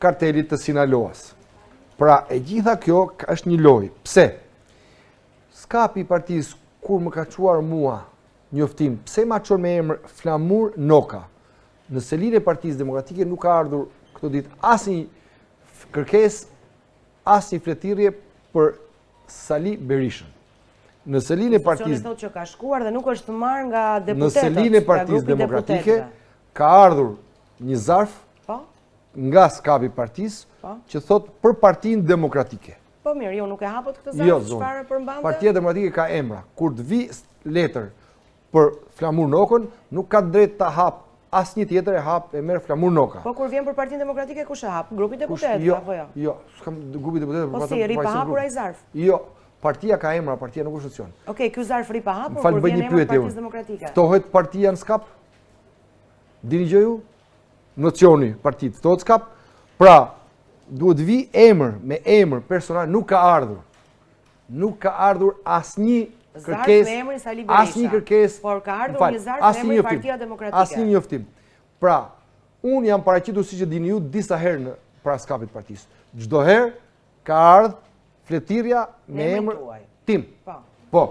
kartelit të Sinaloas. Pra, e gjitha kjo është një lojë. Pse? Skapi i partisë, kur më ka quar mua njoftim, pse ma qon me emër Flamur Noka, në selinë e Partisë Demokratike nuk ka ardhur këto ditë asnjë kërkesë, asnjë fletirje për Sali Berishën. Në selinë e Partisë thotë që ka shkuar dhe nuk është marrë nga deputetët. Në selinë e Partisë Demokratike ka ardhur një zarf nga skapi i partisë që thot për Partinë Demokratike. Po mirë, jo nuk e hapët këtë zarf, çfarë përmbante? Partia Demokratike ka emra. Kur të vi letër për Flamur Nokën, nuk ka drejt ta hap asnjë tjetër, e merr Flamur Noka. Po kur vjen për Partinë Demokratike kush e hap? Grupi deputetëve apo jo? Jo, s'kam grupi deputetëve. Po si ri pa hapur ai zarf? Jo, partia ka emra, partia nuk është opcion. Okej, ky zarf ri pa hapur kur vjen emri Partisë Demokratike. Ftohet partia në skap? Dini gjë ju? Nocioni partit ftohet skap? Pra, duhet vi emër me emër personal, nuk ka ardhur. Nuk ka ardhur asnjë kërkesë, me emrin Sali Berisha. Asnjë kërkesë, por ka ardhur një zarf me emrin Partia Demokratike. Asnjë njoftim. Pra, unë jam paraqitur siç e dini ju disa herë në para skapit të partisë. Çdo herë ka ardhur fletirja me emër tim. Po.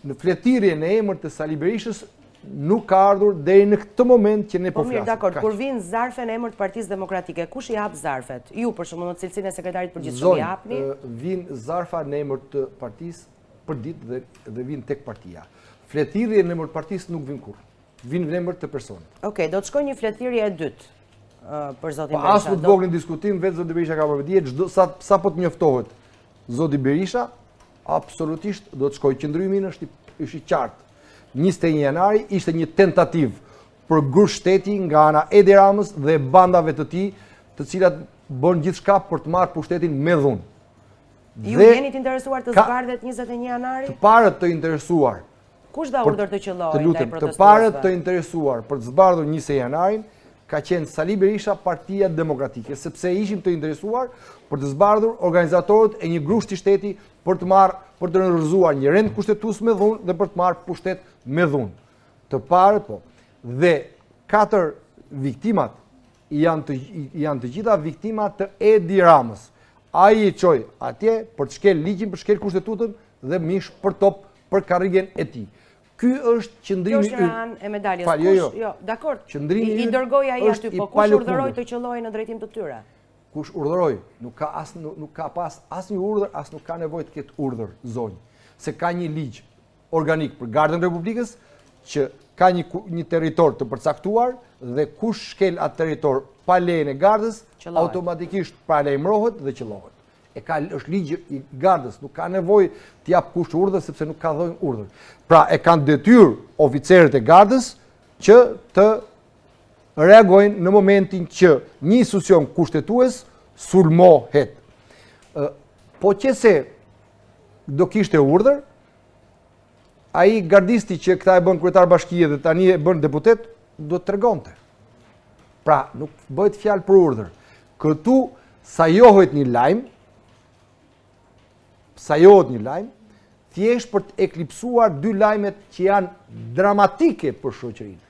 Në fletirje në emër të Sali Berishës nuk ka ardhur deri në këtë moment që ne po flasim. Po mirë, dakor, kur vin zarfe në emër të Partisë Demokratike, kush i hap zarfet? Ju për shembull në cilësinë e sekretarit përgjithshëm i hapni? Vin zarfa në emër të partisë për ditë dhe vin tek partia. Fletirje në emër të partisë nuk vin kurrë. Vin në emër të personit. Okej, do të shkojë një fletirje e dytë për zotin Berisha. Po as më të vogël në diskutim, vetë zoti Berisha ka përmendje, çdo sa po të njoftohet zoti Berisha, absolutisht do të shkojë qëndrimi është i qartë. 21 janari ishte një tentativë për grush shteti nga ana Edi Ramës dhe bandave të tij, të cilat bën gjithçka për të marrë pushtetin me dhunë. Ju jeni të interesuar të zbardhet 21 janari? Të parët të interesuar. Kush dha urdhër të qellojë ndaj protestuesve? Të parët të interesuar për të zbardhur 20 janarin ka qenë Sali Berisha, Partia Demokratike, sepse ishim të interesuar për të zbardhur organizatorët e një grushti shteti për të rrëzuar një rend kushtetues me dhunë dhe për të marrë pushtet me dhunë. Të parët po. Dhe 4 viktimat janë të gjitha viktimat të Edi Ramës. Ai i çoi atje për të shkel ligjin, për shkel kushtetutën dhe mish për top për karrigen e tij. Ky është qëndrimi Kjo është e medaljes. Jo, dakor. I dërgoi ai aty, po kush urdhëroi të qellojë në drejtim të tyre? Kush urdhëroi? Nuk ka pas asnjë urdhër, as nuk ka nevojë të ketë urdhër zonjë. Se ka një ligj organik për Gardën e Republikës që ka një territor të përcaktuar dhe kush shkel atë territor pa lejen e Gardës, automatikisht paralajmërohet dhe qellohet. Është ligj i Gardës, nuk ka nevojë të jap kush urdhër sepse nuk ka dhënë urdhër. Pra e kanë detyrë oficerët e Gardës që të reagojnë në momentin që një institucion kushtetues sulmohet. Po qëse do kishte urdhër, ai gardisti që këta e bën kryetar bashkie dhe tani e bën deputet, do të tregonte. Pra, nuk bëhet fjalë për urdhër. Këtu sajohet një lajm, thjesht për të eklipsuar 2 lajmet që janë dramatike për shoqërinë.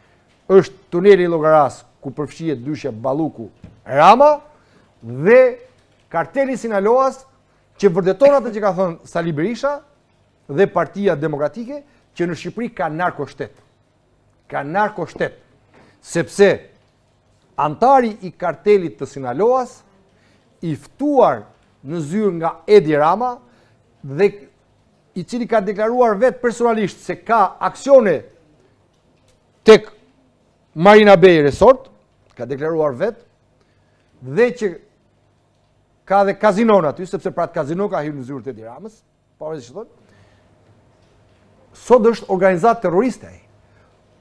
Është tuneli i Llogaras ku përfshihet dyshja Balluku Rama dhe karteli Sinaloas që vërteton atë që ka thënë Sali Berisha dhe Partia Demokratike që në Shqipëri ka narkoshtet. Ka narkoshtet. Sepse antari i kartelit të Sinaloas i ftuar në zyrë nga Edi Rama dhe i cili ka deklaruar vetë personalisht se ka aksione tek Marina Bay Resort, ka deklaruar vetë, dhe që ka dhe kazinon aty, sepse pra të kazino ka hyrë në zyrë të Edi Ramës, sot është organizat terroriste ai.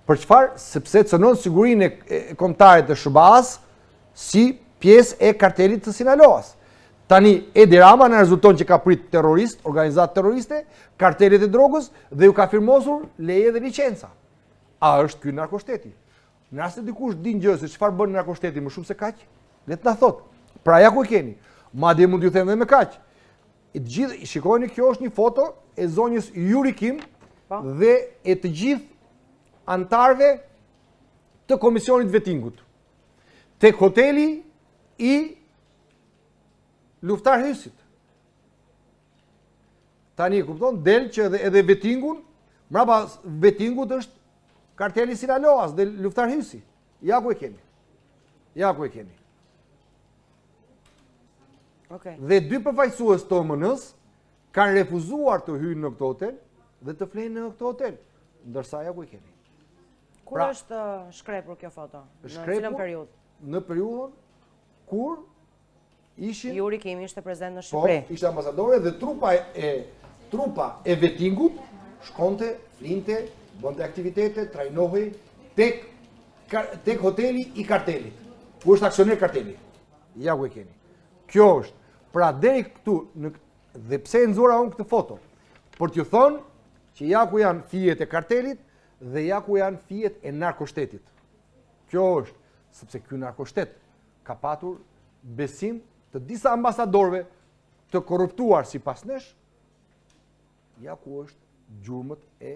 Për çfarë? Sepse cënon sigurinë e kombëtarit të SBA-s si pjesë e kartelit të Sinaloas. Tani Edi Rama në rezulton që ka prit terrorist, organizat terroriste, kartelit e drogës dhe ju ka firmosur leje dhe licenca. A është ky narkoshteti? Nëse dikush din gjë se çfarë bën narkoshteti më shumë se kaq, le të na thotë. Pra ja ku e keni. Madje mund t'ju them edhe më kaq. Shikojeni, kjo është një foto e zonjës Yuri Kim dhe e të gjithë antarëve të komisionit vettingut. Tek hoteli i luftar hysit. Tani, kupton, del që edhe Vetingun, mrapa Vetingut është karteli Sinaloas dhe luftar hysi. Ja ku e kemi. Ja ku e kemi. Okej. Dhe 2 përfaqësues të OMN-s kanë refuzuar të hyjnë në këtë hotel dhe të flenë në këtë hotel, ndërsa ja ku e kemi. Kur është shkrepur kjo foto? Në cilën periudhë? Në periudhën kur ishin Juri Kimi ishte prezent në po, Shqipëri. ishte ambasadore dhe trupa e Vetingut shkonte, flinte, bënte aktivitete, trajnohej tek hoteli i kartelit, ku është aksioner karteli. Ja ku e kemi. Kjo është. Pra deri këtu dhe pse e nxora unë këtë foto? Për t'ju thënë që ja ku janë fijet e kartelit dhe ja ku janë fijet e narkoshtetit. Kjo është, sepse ky narkoshtet ka patur besim të disa ambasadorëve të korruptuar sipas nesh, ja ku është gjurmët e